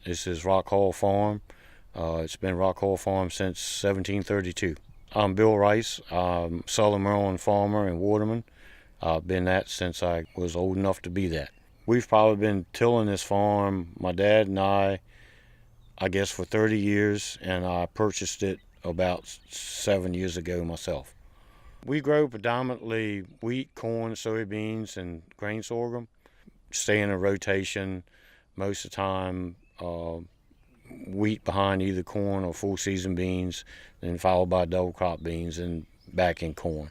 This is Rock Hall Farm. It's been Rock Hall Farm since 1732. I'm Bill Rice. I'm a Southern Maryland farmer and waterman. I've been that since I was old enough to be that. We've probably been tilling this farm, my dad and I guess for 30 years, and I purchased it about 7 years ago myself. We grow predominantly wheat, corn, soybeans, and grain sorghum. Stay in a rotation most of the time. Wheat behind either corn or full season beans, then followed by double crop beans and back in corn.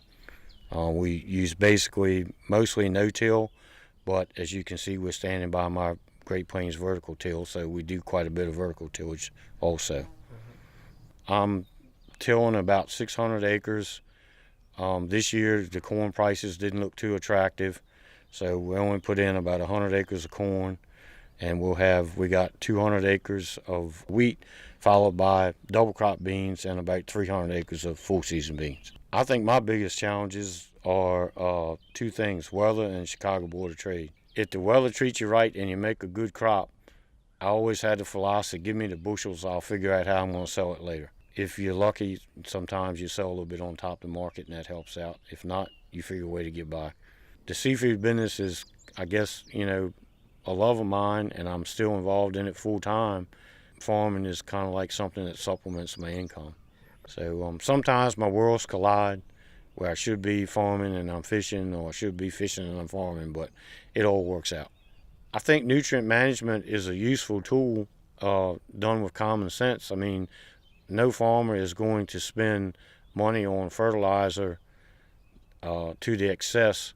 We use basically mostly no-till, but as you can see, we're standing by my Great Plains vertical till, so we do quite a bit of vertical tillage also. I'm tilling about 600 acres. This year the corn prices didn't look too attractive, so we only put in about 100 acres of corn, and we got 200 acres of wheat, followed by double crop beans and about 300 acres of full season beans. I think my biggest challenges are two things: weather and Chicago Board of Trade. If the weather treats you right and you make a good crop, I always had the philosophy, give me the bushels, I'll figure out how I'm going to sell it later. If you're lucky, sometimes you sell a little bit on top of the market and that helps out. If not, you figure a way to get by. The seafood business is, I guess, a love of mine, and I'm still involved in it full time. Farming is kind of like something that supplements my income. So sometimes my worlds collide, where I should be farming and I'm fishing, or I should be fishing and I'm farming, but it all works out. I think nutrient management is a useful tool done with common sense. I mean, no farmer is going to spend money on fertilizer to the excess.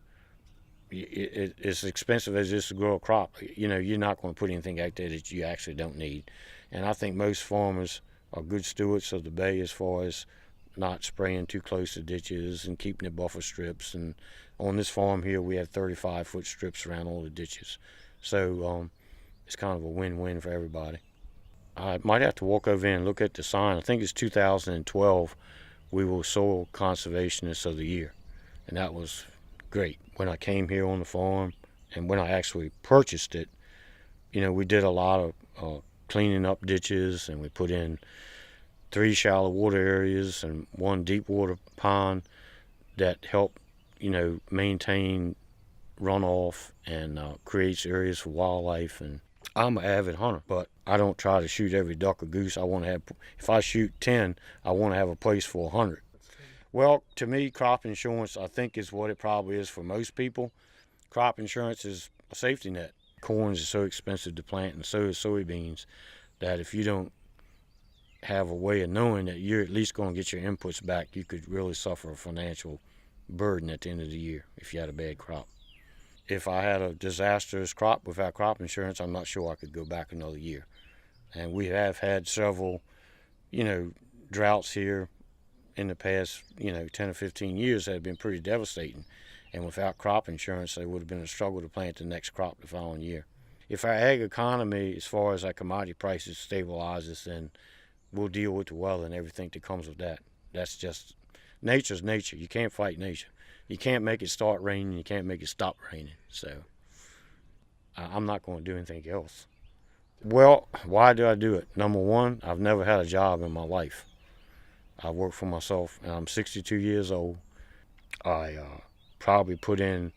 It's expensive as it is to grow a crop. You're not going to put anything out there that you actually don't need. And I think most farmers are good stewards of the bay as far as not spraying too close to ditches and keeping the buffer strips. And on this farm here, we have 35-foot strips around all the ditches. So it's kind of a win-win for everybody. I might have to walk over and look at the sign. I think it's 2012. We were Soil Conservationists of the Year, and that was great. When I came here on the farm and when I actually purchased it, we did a lot of cleaning up ditches, and we put in 3 shallow water areas and 1 deep water pond that help maintain runoff and creates areas for wildlife. And I'm an avid hunter, but I don't try to shoot every duck or goose. If I shoot 10, I want to have a place for 100. Well, to me, crop insurance, I think, is what it probably is for most people. Crop insurance is a safety net. Corn is so expensive to plant, and so is soybeans, that if you don't have a way of knowing that you're at least going to get your inputs back, you could really suffer a financial burden at the end of the year if you had a bad crop. If I had a disastrous crop without crop insurance, I'm not sure I could go back another year. And we have had several, droughts here in the past, 10 or 15 years that have been pretty devastating. And without crop insurance, it would have been a struggle to plant the next crop the following year. If our ag economy, as far as our commodity prices, stabilizes, then we'll deal with the weather and everything that comes with that. That's just, nature's nature. You can't fight nature. You can't make it start raining. You can't make it stop raining. So I'm not going to do anything else. Well, why do I do it? Number one, I've never had a job in my life. I work for myself, and I'm 62 years old. I probably put in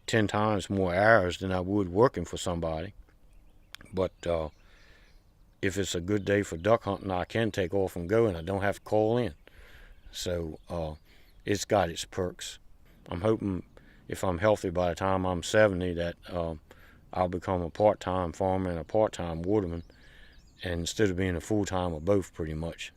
10 times more hours than I would working for somebody. But if it's a good day for duck hunting, I can take off and go, and I don't have to call in. So it's got its perks. I'm hoping, if I'm healthy by the time I'm 70, that I'll become a part-time farmer and a part-time waterman, and instead of being a full-time of both, pretty much.